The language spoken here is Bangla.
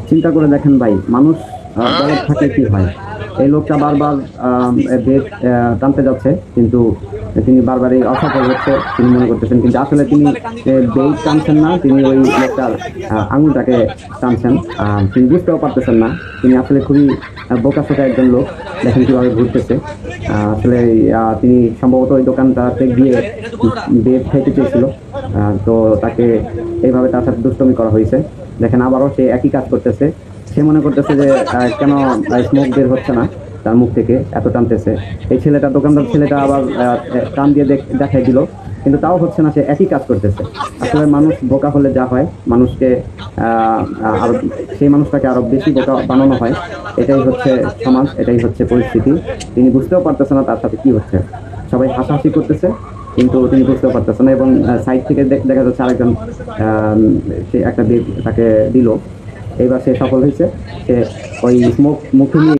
চিন্তা করে দেখেন ভাই, মানুষ বলদ থাকে কি হয়। এই লোকটা বারবার বেদ টানতে যাচ্ছে, কিন্তু তিনি বারবারই অসফল হচ্ছে তিনি মনে করতেছেন, কিন্তু আসলে তিনি বেদ টানছেন না, তিনি ওই লোকটার আঙুলটাকে টানছেন। তিনি বুঝতেও পারতেছেন না, তিনি আসলে খুবই বোকাশোকা একজন লোক। দেখেন কিভাবে ঘুরতেছে। আসলে তিনি সম্ভবত ওই দোকানটাতে গিয়ে বেদ খাইতে চেয়েছিল। তো তাকে এইভাবে তার সাথে দুষ্টমি করা হয়েছে। দেখেন আবারও সে একই কাজ করতেছে। সে মনে করতেছে যে কেন স্মোক বের হচ্ছে না তার মুখ থেকে, এত টানতেছে। এই ছেলেটা, দোকানদার ছেলেটা আবার টান দিয়ে দেখাই দিল, কিন্তু তাও হচ্ছে না, সে একই কাজ করতেছে। আসলে মানুষ বোকা হলে যা হয়, মানুষকে আরো, সেই মানুষটাকে আরো বেশি বোকা বানানো হয়। এটাই হচ্ছে সমাজ, এটাই হচ্ছে পরিস্থিতি। তিনি বুঝতেও পারতেছে না তার সাথে কি হচ্ছে। সবাই হাসাহাসি করতেছে, কিন্তু তিনি বুঝতেও পারতেছে না। এবং সাইড থেকে দেখা যাচ্ছে আরেকজন সে একটা বেগ তাকে দিল। এইবার সে সফল হয়েছে। সে ওই স্মোক মুখে নিয়ে